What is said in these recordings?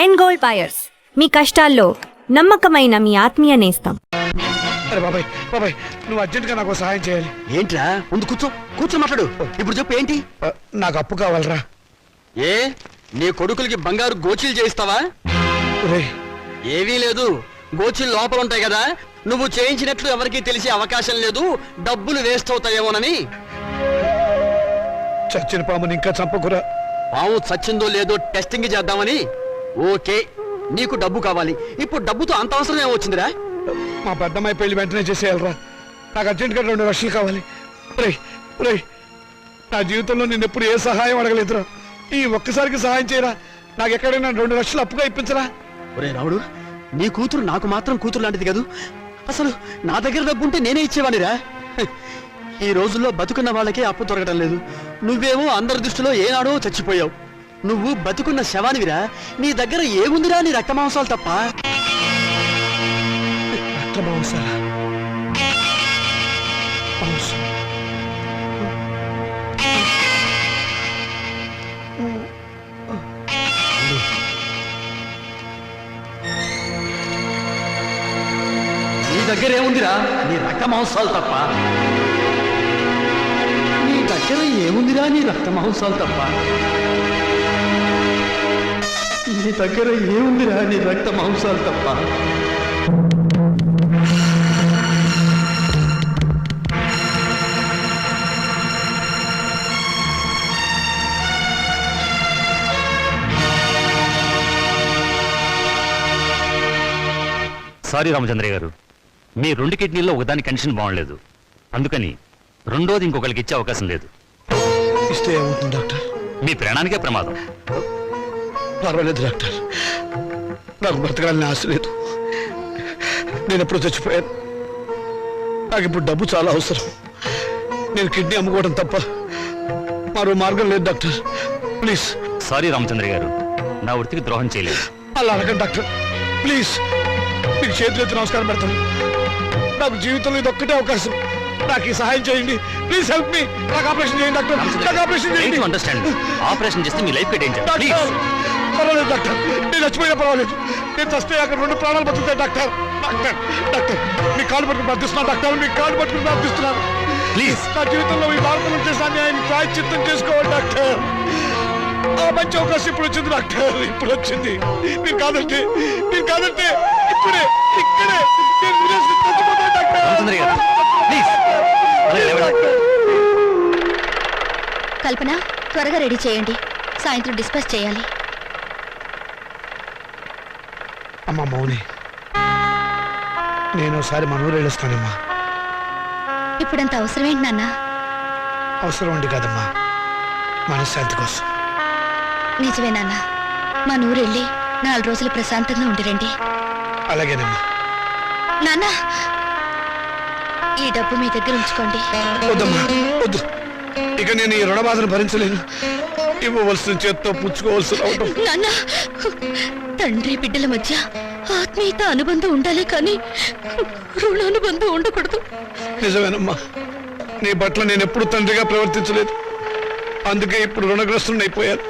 End gold buyers, మీ కష్టాల్లో నమ్మకమైన మీ ఆత్మీయ నేస్తం. అరే బాబాయ్ బాబాయ్, నువ్వు అర్జెంట్గా నాకు సహాయం చేయాలి. ఏంట్రా? ముందు కూర్చో మాట్లాడు. ఇప్పుడు చెప్పు ఏంటి? నాకు అప్పు కావాలరా. ఏ నీ కొడుకులకి బంగారు గోచీలు చేయిస్తావా? ఏవీ లేదు, గోచీలు లోపల ఉంటాయి కదా, నువ్వు చేయించినట్లు ఎవరికీ తెలిసే అవకాశం లేదు, డబ్బులు వేస్ట్ అవుతాయేమోనని. చచ్చిన పాముని ఇంకా చంపకురా. పాము చచ్చిందో లేదో టెస్టింగ్ చేద్దామని. ఓకే, నీకు డబ్బు కావాలి. ఇప్పుడు డబ్బుతో అంత అవసరం ఏమొచ్చిందిరా? మా పెద్దమ్మాయి పెళ్లి వెంటనే చేసేయాలరా. నాకు అర్జెంట్గా 2 లక్షలు కావాలి. నా జీవితంలో నేను ఎప్పుడు ఏ సహాయం అడగలేదురా. ఈ ఒక్కసారికి సహాయం చేయరా. నాకు ఎక్కడైనా 2 లక్షలు అప్పుగా ఇప్పించరా. ఒరే రాముడు, నీ కూతురు నాకు మాత్రం కూతురు లాంటిది కాదు. అసలు నా దగ్గర డబ్బు ఉంటే నేనే ఇచ్చేవాడిరా. ఈ రోజుల్లో బతుకున్న వాళ్ళకే అప్పు దొరకడం లేదు. నువ్వేమో అందరి దృష్టిలో ఏనాడో చచ్చిపోయావు. నువ్వు బతుకున్న శవానివిరా. నీ దగ్గర ఏముందిరా? నీ రక్త మాంసాలు తప్ప. నీ దగ్గర ఏముందిరా? నీ రక్త మాంసాలు తప్ప. నీ దగ్గర ఏముందిరా? నీ రక్త మాంసాలు తప్ప. నీ దగ్గర ఏముందిరా? నీ రక్త మాంసాలు తప్ప. సారీ రామచంద్రయ్య గారు, మీ 2 కిడ్నీల్లో ఒకదాని కండిషన్ బాగుండలేదు, అందుకని రెండోది ఇంకొకరికి ఇచ్చే అవకాశం లేదు. ఇస్తే ఏమవుతుంది డాక్టర్? మీ ప్రాణానికే ప్రమాదం. పర్వాలేదు డాక్టర్, నాకు బ్రతకాలని ఆశ లేదు. నేను ఎప్పుడు చచ్చిపోయాను. నాకు ఇప్పుడు డబ్బు చాలా అవసరం. నేను కిడ్నీ అమ్ముకోవడం తప్ప మరో మార్గం లేదు డాక్టర్, ప్లీజ్. సారీ రామచంద్రయ్య గారు, నా వృత్తికి ద్రోహం చేయలేదు. అలా అనకండి డాక్టర్, ప్లీజ్. మీకు చేతులెత్తి నమస్కారం పెడతాను. నాకు జీవితంలో ఇది ఒక్కటే అవకాశం. నాకు ఈ సహాయం చేయండి, ప్లీజ్ హెల్ప్ మీ. నాకు ఆపరేషన్ చేయండి డాక్టర్, నాకు ఆపరేషన్ చేయండి. అండర్స్టాండ్, ఆపరేషన్ చేస్తే మీ లైఫ్ డేంజర్. పర్వాలేదు డాక్టర్, నేను చచ్చిపోయినా పర్వాలేదు. నేను చస్తే అక్కడ 2 ప్రాణాలు బతుకుతాయి డాక్టర్. డాక్టర్ డాక్టర్, మీ కాళ్ళు పట్టుకుని ప్రార్థిస్తున్నాను డాక్టర్, మీ కాళ్ళు పట్టుకుని ప్రార్థిస్తున్నాను. ప్లీజ్, నా జీవితంలో ఈ భారతంలో చేసిన అన్యాయాన్ని ప్రాయశ్చిత్తం చేసుకోవాలి డాక్టర్. ఆ మంచి అవకాశం ఇప్పుడు వచ్చింది డాక్టర్, ఇప్పుడు వచ్చింది. మీరు కాదంటే ఇప్పుడే ఇక్కడే నేను వినేసి చచ్చిపోతాను డాక్టర్. రామచంద్రయ్య గారు, ప్లీజ్. కల్పన, త్వరగా రెడీ చేయండి, సాయంత్రం డిస్పాచ్ చేయాలి. అమ్మా మౌని, నేను ఒకసారి మన ఊరు వెళ్ళొస్తానమ్మా. ఇప్పుడంత అవసరం ఏంటి నాన్న? అవసరం ఉండి కాదమ్మా, మనశ్శాంతి కోసం. నిజమే నాన్న, మా నూరు వెళ్ళి 4 రోజులు ప్రశాంతంగా ఉండిరండి. అలాగేనమ్మా. నాన్న, ఈ డబ్బు మీ దగ్గర ఉంచుకోండి. వద్దమ్మా వద్దు, ఇక నేను ఈ రుణబాధను భరించలేను. ఇవ్వవలసిన చేత్తో పుచ్చుకోవాల్సి రావడం. నాన్న, తండ్రి బిడ్డల మధ్య ఆత్మీయత అనుబంధం ఉండాలి కానీ రుణానుబంధం ఉండకూడదు. నిజమేనమ్మా, నీ పట్ల నేను ఎప్పుడు తండ్రిగా ప్రవర్తించలేదు. అందుకే ఇప్పుడు రుణగ్రస్తుని అయిపోయాను.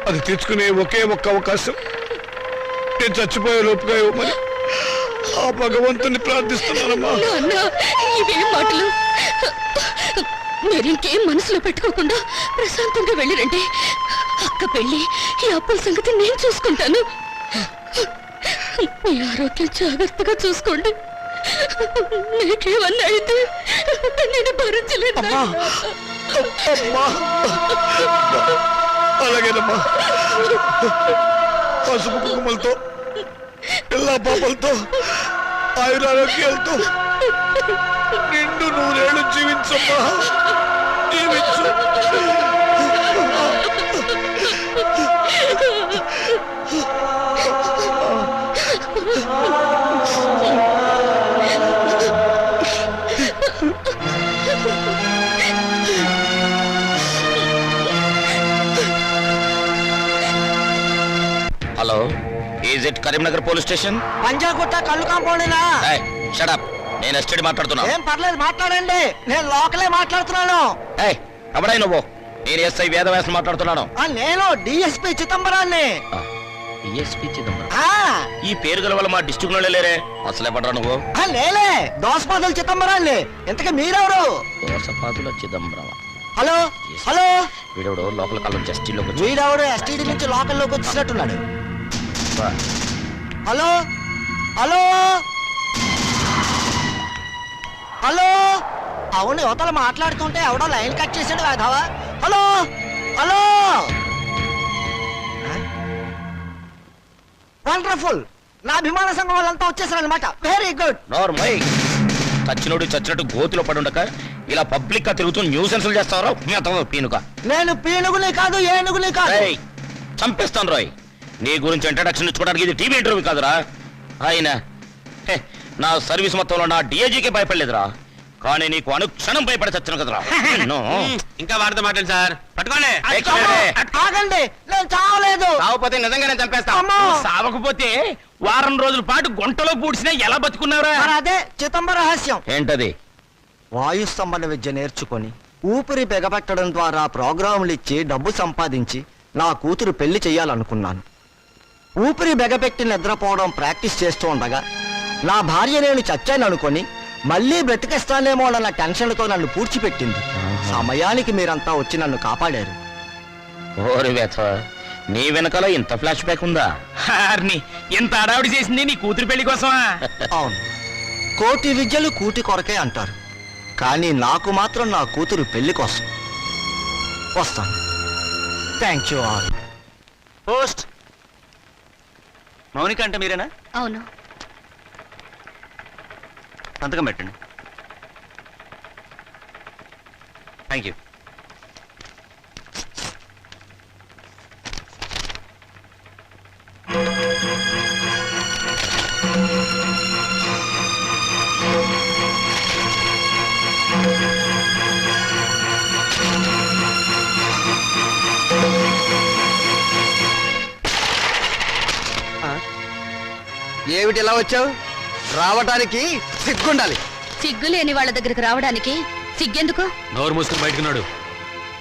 అది తీర్చుకునే ఒకే ఒక్క అవకాశం నేను చచ్చిపోయే లోపుగా ఇవ్వమని ఆ భగవంతుని ప్రార్థిస్తున్నానమ్మా. నాన్న, ఇవేం మాటలు? మీరింకేం మనసులో పెట్టుకోకుండా ప్రశాంతంగా వెళ్ళిరండి. అక్క పెళ్ళి, ఈ అప్పుల సంగతి నేను చూసుకుంటాను. మీ ఆరోగ్యం జాగ్రత్తగా చూసుకోండి. నీకేమన్నా అయితే నేను భరించలేదు. అలాగేనమ్మా, పసుపు కుంకుమలతో, పిల్ల పాపలతో, ఆయురారోగ్యాలతో నిండు 100 ఏళ్ళు జీవించమ్మా, జీవించు. Hello, is it Karimnagar police station? Panjagutta కళ్ళు కాంపౌండేనా? షట్ అప్, నేను ఎస్టీడీ మాట్లాడుతున్నా. ఏం పర్లేదు, మాట్లాడండి. నేను లోకలే మాట్లాడుతున్నాను. ఎవడై నువ్వు? నేను ఎస్ఐ వేదవ్యాసం మాట్లాడుతున్నాను. నేను డిఎస్పీ చిదంబరాన్ని. డిఎస్పీ చిదంబరం. ఆ, ఈ పేరు గల వల్ల మా డిస్ట్రిక్ట్ లో లేరే. అసలే పడరా నువ్వు? ఆ, లేలే దోసపాదులు చిదంబరాన్ని. ఇంతకీ మీరెవరు? దోసపాతుల చిదంబరం. హలో హలో, వీడెవడో లోపల కాలం జస్టిలోకి వచ్చి వీడెవడు ఎస్టీడీ నుంచి లోకల్లోకి వచ్చినట్టున్నాడు. హలో హలో హలో, అవును యువతలు మాట్లాడుతుంటే ఎవడో లైన్ కట్ చేసాడు వేధవా. హలో హలో, వండర్ఫుల్, నా అభిమాన సంఘం వాళ్ళంతా వచ్చేసారనమాట. Very good. నార్మల్ చచ్చినోడు చచ్చినట్టు గోతిలో పడుండక ఇలా పబ్లిక్ గా తిరుగుతూ న్యూసెన్సులు చేస్తారో మీ అతను పీనుక. నేను పీనుగుని కాదు, ఏనుగుని కాదు. ఏయ్, చంపేస్తాను రాయ్. నీ గురించి ఇంట్రడక్షన్ ఇచ్చుకోవడానికి ఇది టీవీ ఇంటర్వ్యూ కాదురా. ఆయన హే, నా సర్వీస్ మొత్తంలో నా డిఐజీకే భయపడలేదురా, కానీ నీకు అనుక్షణం భయపడి చచ్చాను కదరా. ఇంకా వాడితో మాట్లాడు సార్. పట్టుకోండి. ఆగండి, నేను చావలేదు. సావపోతే నిజంగానే చంపేస్తా. అమ్మో. సావకపోతే వారం రోజుల పాటు గుంటలో పూడ్చినా ఎలా బతుకున్నారా? మరి అదే చిదంబర రహస్యం. ఏంటది? వాయు స్తంభన విద్య నేర్చుకొని ఊపిరి బిగబెట్టడం ద్వారా ప్రోగ్రాములు ఇచ్చి డబ్బు సంపాదించి నా కూతురు పెళ్లి చెయ్యాలనుకున్నాను. ఊపిరి బెగపెట్టి నిద్రపోవడం ప్రాక్టీస్ చేస్తూ ఉండగా నా భార్య నేను చచ్చాను అనుకొని మళ్ళీ బ్రతికేస్తానేమో అన్న టెన్షన్తో నన్ను పూడ్చిపెట్టింది. సమయానికి మీరంతా వచ్చి నన్ను కాపాడారు. ఓరి వ్యథ, నీ వెనకాల ఇంత ఫ్లాష్ బ్యాక్ ఉందా? హార్ని, ఎంత అడావిడి చేసింది నీ కూతురు పెళ్లి కోసమా? అవును, కోటి విద్యలు కూటి కొరకే అంటారు, కానీ నాకు మాత్రం నా కూతురు పెళ్లి కోసం. వస్తాను. Thank you all. Post. Mounika అంటే మీరేనా? అవును. సంతకం పెట్టండి. Thank you. ఏమిటి ఇలా వచ్చావు? రావటానికి సిగ్గుండాలి. సిగ్గు లేని వాళ్ళ దగ్గరకు రావడానికి సిగ్గెందుకు? నోరు మూసుకుని బయటకు నాడు.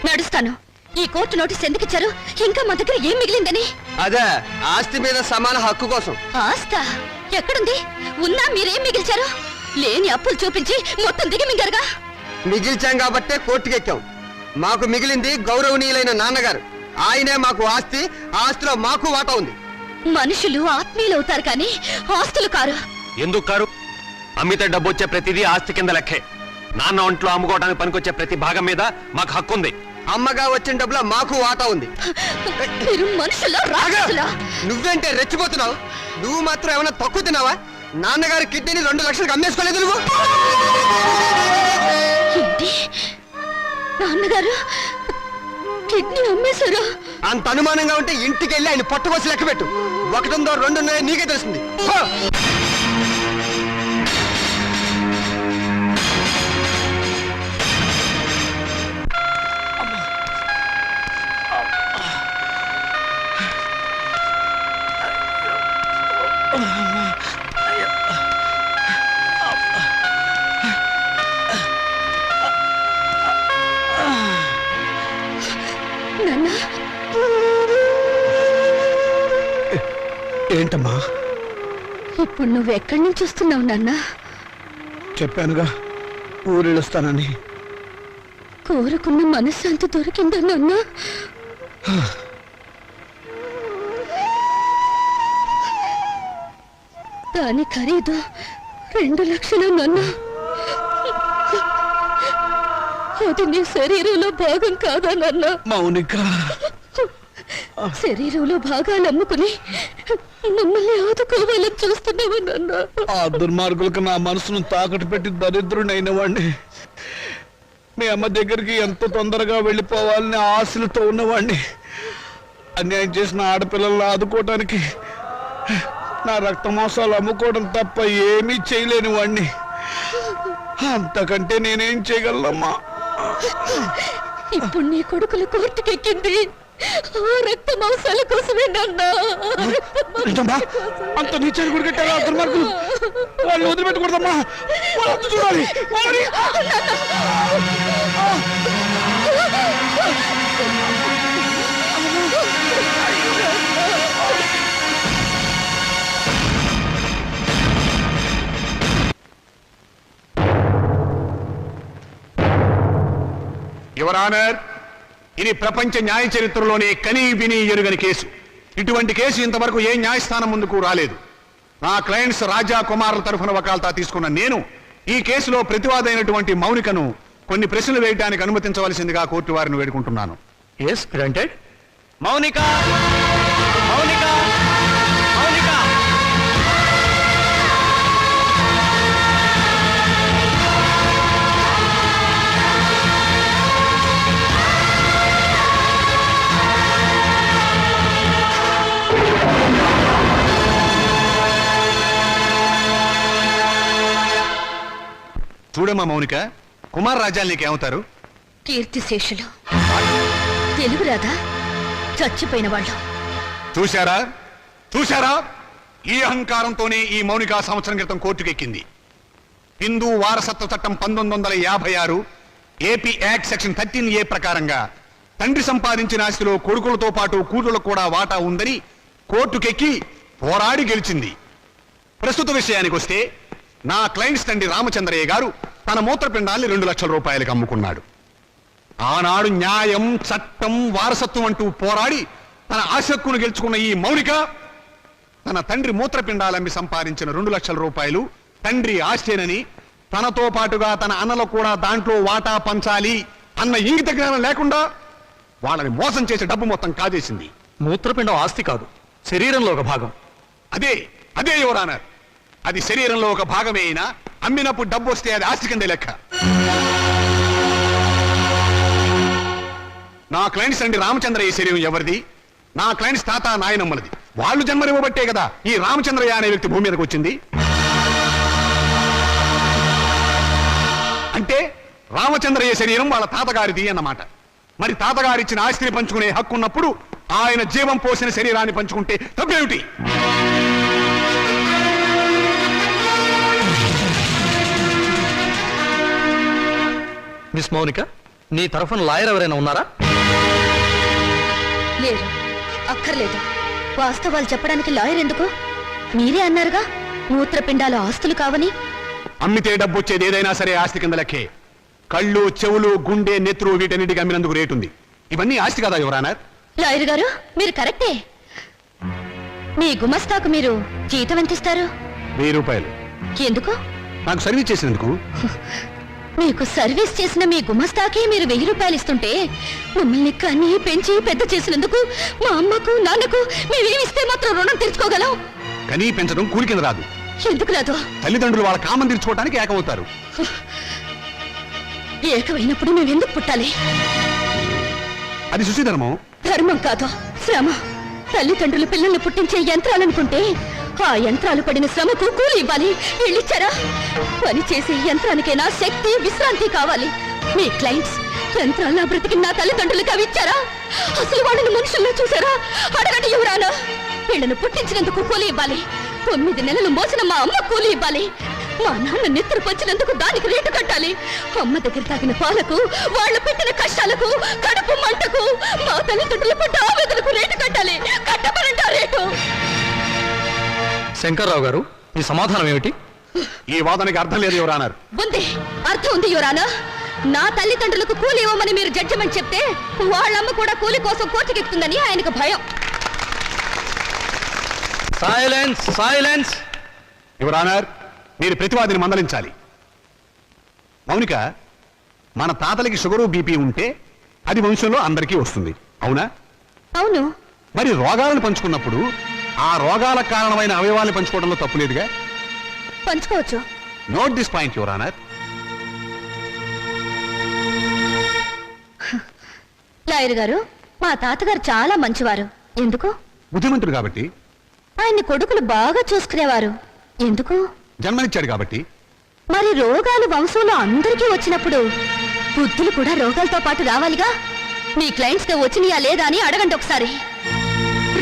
నడుస్తాను. ఈ కోర్టు నోటీస్ ఎందుకు ఇచ్చారు? ఇంకా మా దగ్గర ఏం మిగిలిందని? అదే, ఆస్తి మీద సమాన హక్కు కోసం. ఆస్తా ఎక్కడుంది? ఉన్నా మీరేం మిగిల్చారు? లేని అప్పులు చూపించి మొత్తం దిగి మింగారుగా. మిగిల్చాం కాబట్టే కోర్టుకెక్కాం. మాకు మిగిలింది గౌరవనీయులైన నాన్నగారు. ఆయనే మాకు ఆస్తి, ఆస్తిలో మాకు వాటా ఉంది. మనుషులు ఆత్మీయులు అవుతారు కానీ ఆస్తులు కారు. ఎందుకు కారు? అమ్మితే డబ్బు వచ్చే ప్రతిదీ ఆస్తి కింద లెక్కే. నాన్న ఒంట్లో అమ్ముకోవడానికి పనికొచ్చే ప్రతి భాగం మీద మాకు హక్కు ఉంది. అమ్మగా వచ్చిన డబ్బులో మాకు వాటా ఉంది. మీరు మనుషులా రాజులా? నువ్వేంటే రెచ్చిపోతున్నావు? నువ్వు మాత్రం ఏమైనా తక్కువ తిన్నావా? నాన్నగారి కిడ్నీని 2 లక్షలకు అమ్మేసుకోలేదు నువ్వు? ఏంటి? నాన్నగారు కిడ్నీ అమ్మేశారా? అంత అనుమానంగా ఉంటే ఇంటికి వెళ్ళి ఆయన పొట్టకోసి లెక్క పెట్టు. 1 ఉందో 2 ఉన్నాయో నీకే తెలుస్తుంది. ఏంటమ్మా? ఇప్పుడు నువ్వు ఎక్కడి నుంచి వస్తున్నావు నాన్న? చెప్పానుగా, ఊరెళ్ళొస్తానని. కోరుకున్న మనశ్శాంతి దొరికిందా నాన్న? దాని ఖరీదు 2 లక్షలు నాన్న. అది నీ శరీరంలో భాగం కాదా నాన్న? మౌనిక, శరీరంలో భాగాలు అమ్ముకుని మమ్మల్ని ఆదుకోవాలని చూస్తున్నావా నాన్న? ఆ దుర్మార్గులకు నా మనసును తాకట్టు పెట్టి దరిద్రుడైన వాడిని, మీ అమ్మ దగ్గరికి ఎంత తొందరగా వెళ్ళిపోవాలని ఆశలతో ఉన్నవాడిని, అన్యాయం చేసిన ఆడపిల్లలను ఆదుకోవటానికి నా రక్త మాంసాలు అమ్ముకోవడం తప్ప ఏమీ చేయలేని వాడిని. అంతకంటే నేనేం చేయగలనమ్మా? ఇప్పుడు నీ కొడుకుల కోర్టుకెక్కింది ఆ రక్త మాంసాల కోసమే నాన్న. అంత నీచాన్ని కూడా కట్టారా దుర్మార్గులు? వాళ్ళు వదిలిపెట్టకూడదమ్మా, వాళ్ళు చూడాలి. ఆనర్, ఇది ప్రపంచ న్యాయ చరిత్రలోనే కనీ విని ఎరుగని కేసు. ఇటువంటి కేసు ఇంతవరకు ఏ న్యాయస్థానం ముందుకు రాలేదు. నా క్లయింట్స్ రాజా కుమారుల తరఫున వకాల్తా తీసుకున్న నేను ఈ కేసులో ప్రతివాదైనటువంటి మౌనికను కొన్ని ప్రశ్నలు వేయడానికి అనుమతించవలసిందిగా కోర్టు వారిని వేడుకుంటున్నాను. Yes granted. మౌనిక మౌనిక మౌనిక చూడమ్మా మౌనిక, కుమార్ రాజాలు నీకేమవుతారు? కీర్తిశేషులు. తెలుగు రాదా? చచ్చిపోయిన వాళ్ళు. చూశారా చూశారా, ఈ అహంకారంతోనే ఈ మౌనిక సంవత్సరం క్రితం కోర్టుకెక్కింది. హిందూ వారసత్వ చట్టం 1956 ఏపీ యాక్ట్ సెక్షన్ 13A ప్రకారంగా తండ్రి సంపాదించిన ఆస్తిలో కొడుకులతో పాటు కూతుళ్లకు కూడా వాటా ఉందని కోర్టుకెక్కి పోరాడి గెలిచింది. ప్రస్తుత విషయానికి వస్తే నా క్లయింట్స్ తండ్రి రామచంద్రయ్య గారు తన మూత్రపిండాల్ని 2 లక్షల రూపాయలకు అమ్ముకున్నాడు. ఆనాడు న్యాయం, చట్టం, వారసత్వం అంటూ పోరాడి తన ఆశక్కును గెలుచుకున్న ఈ మౌనిక తన తండ్రి మూత్రపిండాలమ్మి సంపాదించిన 2 లక్షల రూపాయలు తండ్రి ఆస్తేనని, తనతో పాటుగా తన అన్నలకు కూడా దాంట్లో వాటా పంచాలి అన్న ఇంగిత జ్ఞానం లేకుండా వాళ్ళని మోసం చేసే డబ్బు మొత్తం కాజేసింది. మూత్రపిండం ఆస్తి కాదు, శరీరంలో ఒక భాగం. అదే అదే యువర్ ఆనర్, అది శరీరంలో ఒక భాగమే అయినా అమ్మినప్పుడు డబ్బు వస్తే అది ఆస్తి కింద లెక్క. నా క్లయింట్స్ అండి రామచంద్రయ్య శరీరం ఎవరిది? నా క్లయింట్స్ తాత నాయనమ్మలది. వాళ్ళు జన్మనివ్వబట్టే కదా ఈ రామచంద్రయ్య అనే వ్యక్తి భూమి మీదకి వచ్చింది. అంటే రామచంద్రయ్య శరీరం వాళ్ళ తాతగారిది అన్నమాట. మరి తాతగారిచ్చిన ఆస్తిని పంచుకునే హక్కు ఉన్నప్పుడు ఆయన జీవం పోసిన శరీరాన్ని పంచుకుంటే తప్పేమిటి? మిస్ మౌనిక, నీ తరఫున లాయర్ ఎవరైనా ఉన్నారా? లేరు. అక్కర్లేదు. వాస్తవాలు చెప్పడానికి లాయర్ ఎందుకు? మీరే అన్నారుగా మూత్రపిండాలు ఆస్తులు కావని. అమ్మితే డబ్బు వచ్చేది ఏదైనా సరే ఆస్తి కింద లెక్కే. కళ్ళు, చెవులు, గుండె, నెత్తురు వీటన్నిటికి అమ్మినందుకు రేటు ఉంది. ఇవన్నీ ఆస్తి కదా యువర్ ఆనర్. లాయర్ గారు, మీరు కరెక్టే. మీ గుమస్తాకు మీరు జీతం ఎంత ఇస్తారు? 1000 రూపాయలు. ఎందుకు? నాకు సర్వీస్ చేసినందుకు. మీకు సర్వీస్ చేసిన మీ గుమస్తాకి మీరు 1000 రూపాయలు ఇస్తుంటే మమ్మల్ని కన్ని పెంచి పెద్ద చేసినందుకు మా అమ్మకు నాన్నకు మేమేమిస్తే మాత్రం రుణం తీర్చుకోగలం? కనీ పెంచడం కూలి కింద రాదు. ఎందుకు రాదు? తల్లిదండ్రులు వాళ్ళ కామం తీర్చుకోవడానికి ఏకమవుతారు. ఏకమైనప్పుడు మేమెందుకు పుట్టాలి? అది సుశీధర్మం. ధర్మం కాదు, శ్రమ. తల్లిదండ్రులు పిల్లల్ని పుట్టించే యంత్రాలనుకుంటే ఆ యంత్రాలు పడిన శ్రమకు కూలి ఇవ్వాలి. వీళ్ళిచ్చారా? పని చేసే యంత్రానికైనా శక్తి, విశ్రాంతి కావాలి. మీ క్లయింట్స్ యంత్రాల్లో బ్రతికిన నా తల్లిదండ్రులకు అవి ఇచ్చారా? అసలు వాళ్ళని మనుషుల్లో చూసారా? అడగండి యువరానా. వీళ్ళను పుట్టించినందుకు కూలి ఇవ్వాలి. 9 నెలలు మోసిన మా అమ్మ కూలి ఇవ్వాలి. మా నాన్న నిద్ర పంచినందుకు దానికి రేటు కట్టాలి. అమ్మ దగ్గర తాగిన పాలకు, వాళ్ళు పెట్టిన కష్టాలకు, కడుపు మంటకు, మా తల్లిదండ్రులు పడ్డ ఆవేదనకు రేటు కట్టాలి. కట్టమనంట రేటు. శంకర్రావు గారు, మీ సమాధానం ఏమిటి? ఈ వాదనకి అర్థం లేదు యువర్ ఆనర్. ఉంది, అర్థం ఉంది యువరానా. నా తల్లిదండ్రులకు కూలి ఇవ్వమని మీరు జడ్జిమెంట్ చెప్తే వాళ్ళమ్మ కూడా కూలి కోసం కోర్టుకెక్కుతుందని ఆయనకు భయం. Silence, silence. యువర్ ఆనర్, మీరు ప్రతివాదిని మందలించాలి. మౌనిక, మన తాతలకి షుగరు, బీపీ ఉంటే అది వంశంలో అందరికీ వస్తుంది, అవునా? అవును. మరి రోగాలను పంచుకున్నప్పుడు ఆ రోగాలకు కారణమైన అవయవాలను పంచుకోవడంలో తప్పులేదుగా? పంచుకోవచ్చు. Note this point your honour. Lawyer గారు, మా తాతగారు చాలా మంచివారు. ఎందుకు? బుద్ధిమంతుడు కాబట్టి. ఆయన్ని కొడుకులు బాగా చూసుకునేవారు. ఎందుకు? జన్మనిచ్చాడు కాబట్టి. మరి రోగాలు వంశంలో అందరికీ వచ్చినప్పుడు బుద్ధులు కూడా రోగాలతో పాటు రావాలిగా. మీ క్లయింట్స్ కి వచ్చినాయా లేదా అని అడగండి ఒకసారి.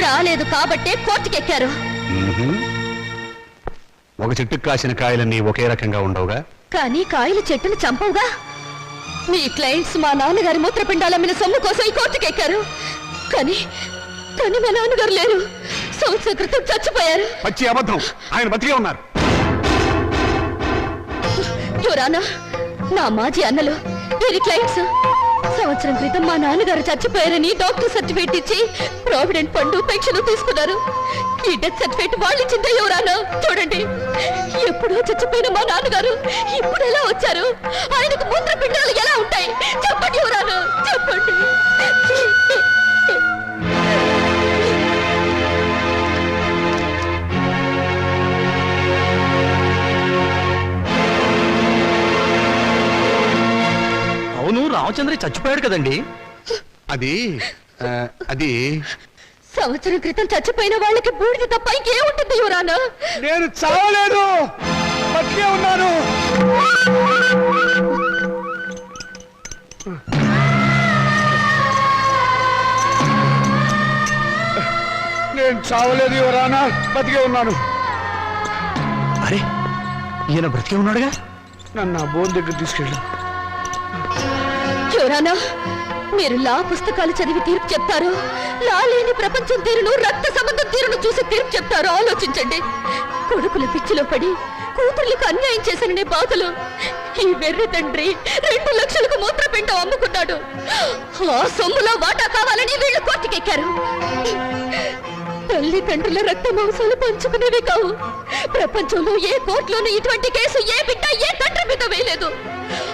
రాలేదు కాబట్టే కోర్టుకెక్కారు. ఒక చెట్టుకు కాసిన కాయలన్నీ ఒకే రకంగా ఉండవుగా. కానీ కాయలు చెట్టును చంపవుగా. మీ క్లయింట్స్ మా నాన్నగారి మూత్రపిండాలమ్మిన సొమ్ము కోసం ఈ కోర్టుకెక్కారు. కానీ కానీ మా నాన్నగారు లేరు. సంవత్సరం క్రితం చచ్చిపోయారు. పచ్చి అబద్ధం. ఆయన బతికే ఉన్నారు. యువరానా, నా మాజీ అన్నలు వీరి క్లయింట్స్ సంవత్సరం క్రితం మా నాన్నగారు చచ్చిపోయారని డాక్టర్ సర్టిఫికేట్ ఇచ్చి ప్రావిడెంట్ ఫండ్ పెన్షన్ తీసుకున్నారు. ఈ డెత్ సర్టిఫికేట్ వాళ్ళు ఇచ్చిందే ఎవరానా చూడండి. ఎప్పుడో చచ్చిపోయిన మా నాన్నగారు ఇప్పుడు ఎలా వచ్చారు? ఆయనకు మూత్రపిండాలు ఎలా ఉంటాయి చెప్పండి ఎవరానా, చెప్పండి. అవును, రామచంద్ర చచ్చిపోయాడు కదండి. అది సంవత్సరం క్రితం చచ్చిపోయిన వాళ్ళకి బూడిద తప్ప ఇంకేముంటుంది యువరానా? నేను చావలేదు, బతికే ఉన్నాను. నేను చావలేదు యువరానా, బతికే ఉన్నాను. అరే, ఈయన బ్రతికే ఉన్నాడుగా. నన్ను ఆ బోన్ దగ్గర తీసుకెళ్ళు. యువరానా, మీరు లా పుస్తకాలు చదివి తీర్పు చెప్తారు, లా లేని ప్రపంచం తీరును, రక్త సంబంధం తీరును చూసి తీర్పు చెప్తారు. ఆలోచించండి. కొడుకుల పిచ్చిలో పడి కూతుర్లకు అన్యాయం చేశాననే బాధలు ఈ వెర్రి తండ్రి 2 లక్షలకు మూత్రపిండం అమ్ముకున్నాడు. ఆ సొమ్ములో వాటా కావాలని వీళ్ళు కోర్టుకెక్కారు. తల్లిదండ్రుల రక్త మాంసాలు పంచుకునేవి కావు. ప్రపంచంలో ఏ కోర్టులోనూ ఇటువంటి కేసు ఏ బిడ్డ ఏ తండ్రి మీద వేయలేదు.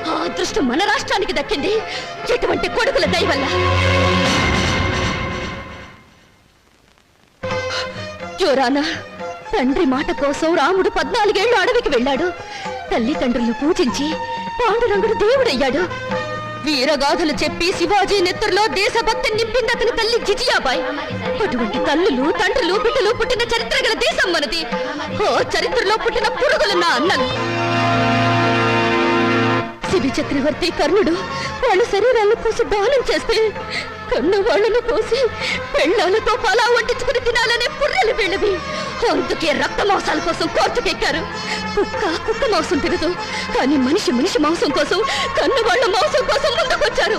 ఆ అదృష్టం మన రాష్ట్రానికి దక్కింది ఇటువంటి కొడుకుల దయ వల్ల. యువరానా, తండ్రి మాట కోసం రాముడు 14 ఏళ్లు అడవికి వెళ్ళాడు. తల్లిదండ్రులను పూజించి పాండురంగుడు దేవుడయ్యాడు. వీరగాథలు చెప్పి శివాజీ నెత్తురులో దేశభక్తి నింపింది అతని తల్లి జిజియాబాయ్. అటువంటి తల్లులు తండ్రులు బిడ్డలు పుట్టిన చరిత్ర గల దేశం మనది. ఓ చరిత్రలో పుట్టిన పురుగులు నా అన్నలు. శిబి చక్రవర్తి కర్ణుడు వాళ్ళ శరీరాలను కోసి దానం చేస్తే కన్ను వాళ్ళను కోసి పెళ్ళాలతో పలా వండించుకుని తినాలనే పుర్రెలు వీళ్ళవి. అందుకే రక్త మాంసాల కోసం కోర్టుకెక్కారు. కుక్క మాంసం తినదు, కానీ మనిషి మాంసం కోసం, కన్ను వాళ్ళ మాంసం కోసం ముందుకొచ్చారు.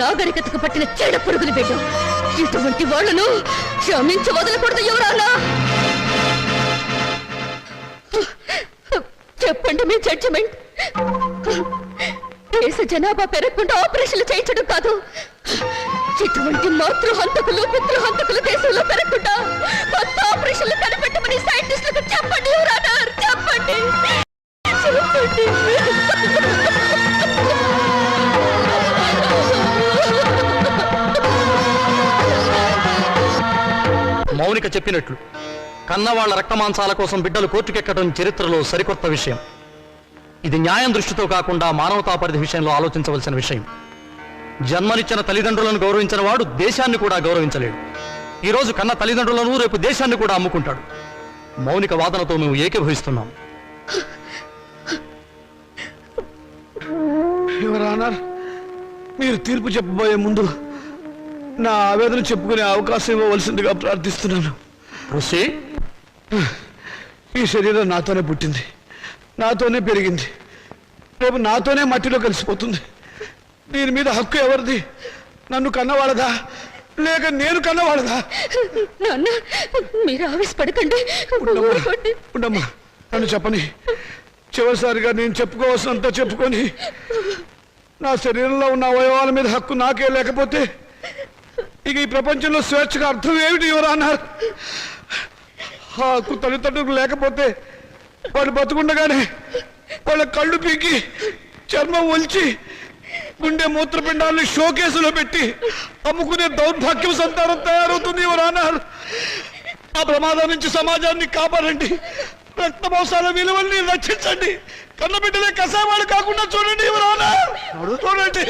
నాగరికతకు పట్టిన చెడ పురుగులు బిడ్డ. ఇటువంటి వాళ్లను క్షమించి వదలకూడదు ఎవరానా. చెప్పండి మీ జడ్జిమెంట్. దేశ జనాభా పెరగకుండా ఆపరేషన్లు చేయించడం కాదు, ఇటువంటి మాతృహంతకులు పితృహంతకులు దేశంలో పెరగకుండా కొత్త ఆపరేషన్లు కనిపెట్టమని సైంటిస్టులకు చెప్పండి ఎవరానా, చెప్పండి చెప్పండి. మౌనిక చెప్పినట్లు కన్నవాళ్ల రక్తమాంసాల కోసం బిడ్డలు కోర్టుకెక్కడం చరిత్రలో సరికొత్త విషయం. ఇది న్యాయం దృష్టితో కాకుండా మానవతా పరిధి విషయంలో ఆలోచించవలసిన విషయం. జన్మనిచ్చిన తల్లిదండ్రులను గౌరవించిన వాడు దేశాన్ని కూడా గౌరవించలేడు. ఈరోజు కన్న తల్లిదండ్రులను రేపు దేశాన్ని కూడా అమ్ముకుంటాడు. మౌనిక వాదనతో మేము ఏకీభవిస్తున్నాం. ఎవరన్నారు? మీరు తీర్పు చెప్పబోయే ముందు నా ఆవేదన చెప్పుకునే అవకాశం ఇవ్వవలసిందిగా ప్రార్థిస్తున్నాను. ఈ శరీరం నాతోనే పుట్టింది, నాతోనే పెరిగింది, రేపు నాతోనే మట్టిలో కలిసిపోతుంది. దీని మీద హక్కు ఎవరిది? నన్ను కన్నవాళ్ళదా లేక నేను కన్నవాళ్ళదా? నాన్న, మీరు ఆవేశపడకండి. ఉండమ్మా, నన్ను చెప్పని. చివరిసారిగా నేను చెప్పుకోవాల్సినంత చెప్పుకొని నా శరీరంలో ఉన్న అవయవాల మీద హక్కు నాకే లేకపోతే ఇక ఈ ప్రపంచంలో స్వేచ్ఛగా అర్థం ఏమిటి ఎవరన్నారు? ఆ హక్కు తల్లిదండ్రులకు లేకపోతే వాళ్ళు బతుకుండగానే వాళ్ళ కళ్ళు పీకి చర్మం ఒలిచి గుండె మూత్రపిండాలని షోకేసులో పెట్టి అమ్ముకునే దౌర్భాగ్యం సంతానం తయారవుతుంది ఎవరన్నారు. ఆ ప్రమాదం నుంచి సమాజాన్ని కాపాడండి, రక్త మోసాల విలువల్ని రక్షించండి, కన్నబిడ్డలే కసావాళ్ళు కాకుండా చూడండి ఎవరన్నా, చూడండి.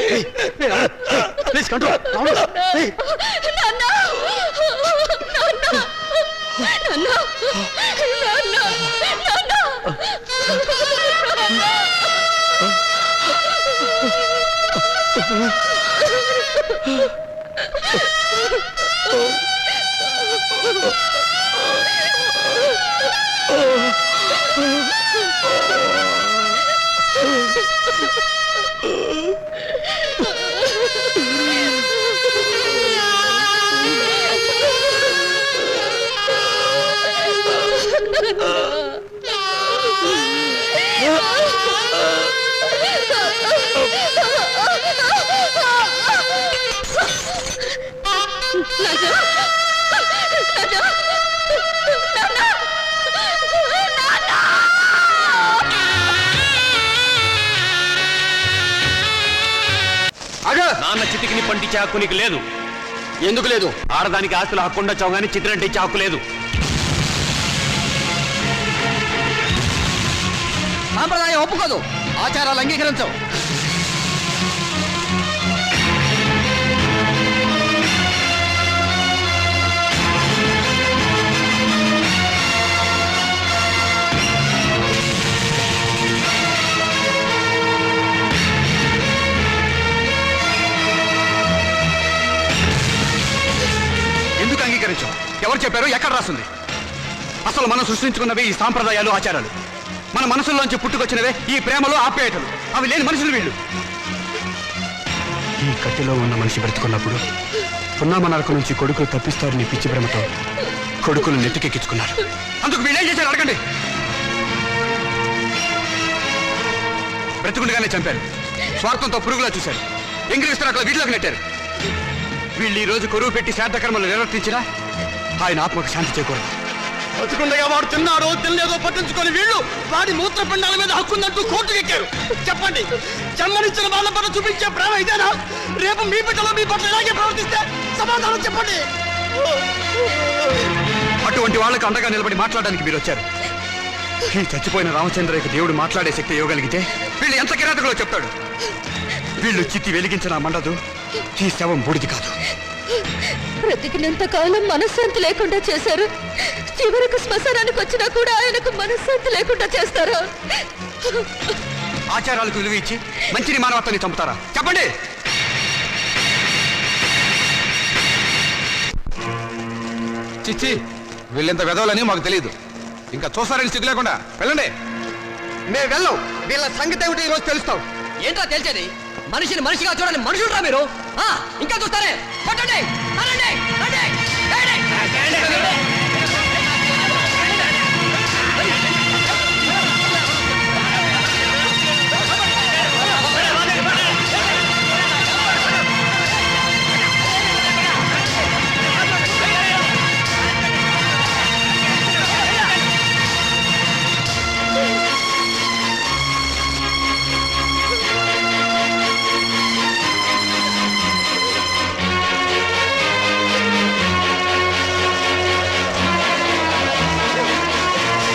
చితిని పండించే హక్కు నీకు లేదు. ఎందుకు లేదు? ఆడదానికి ఆస్తుల హక్కు ఉండొచ్చావు కానీ చితిని అంటించే హక్కు లేదు. సాంప్రదాయం ఒప్పుకోదు, ఆచారాలు అంగీకరించవు. ఎందుకు అంగీకరించాం? ఎవరు చెప్పారు? ఎక్కడ రాస్తుంది? అసలు మనం సృష్టించుకున్నవే ఈ సాంప్రదాయాలు, ఆచారాలు. మన మనసుల్లోంచి పుట్టుకొచ్చినవే ఈ ప్రేమలు, ఆప్యాయతలు. అవి లేని మనుషులు వీళ్ళు. ఈ కట్టెలో ఉన్న మనిషి బ్రతుకున్నప్పుడు పున్నామ నరక నుంచి కొడుకులు తప్పిస్తారని పిచ్చి ప్రేమతో కొడుకులు నెత్తికెక్కించుకున్నారు. అందుకు వీళ్ళేం చేశారు అడగండి. బ్రతుకుండగానే చంపారు, స్వార్థంతో పురుగులా చూశారు, ఎంగిరిస్తారు అట్లా వీటిలోకి నెట్టారు. వీళ్ళు ఈ రోజు కొరువు పెట్టి శ్రాద్ధకర్మలు నిర్వర్తించినా ఆయన ఆత్మకు శాంతి చేకూరదు. బతుకుండగా వాడు తిన్నాడో తినలేదో పట్టించుకొని వీళ్ళు వాడి మూత్రపిండాల మీద హక్కుందంటూ కోర్టుకు ఎక్కారు. చెప్పండి, జన్మనిచ్చిన వాళ్ళ పట్ల చూపించే ప్రేమ ఇదేనా? రేపు మీ బిడ్డలో మీ పట్ల ఇలాగే ప్రవర్తిస్తే సమాధానం చెప్పండి. అటువంటి వాళ్ళకు అండగా నిలబడి మాట్లాడడానికి మీరు వచ్చారు. ఈ చచ్చిపోయిన రామచంద్రయ్యకు దేవుడు మాట్లాడే శక్తి ఇవ్వగలిగితే వీళ్ళు ఎంత కిరాతకులో చెప్తాడు. వీళ్ళు చిత్తి వెలిగించిన మండదు, ఈ శవం బూడిది కాదు. బ్రతికినంత కాలం మనశ్శాంతి లేకుండా చేశారు. చివరకు శ్మశానానికి వచ్చినా కూడా ఆయనకు మనశ్శాంతి లేకుండా చేస్తారా? ఆచారాలకు విలువ ఇచ్చి మంచిని మానవత్వాన్ని చంపుతారా? చెప్పండి. చిచ్చి, వీళ్ళెంత వెదవలని మాకు తెలియదు. ఇంకా చూస్తారని స్థితి లేకుండా వెళ్ళండి. మేము వెళ్ళం. వీళ్ళ సంగతి ఏమిటి ఈరోజు తెలుస్తాం. ఏంట్రా తెలిసేది? మనిషిని మనిషిగా చూడని మనుషులురా మీరు. ఇంకా చూస్తారే? పట్టండి, అనండి, రండి, రండి.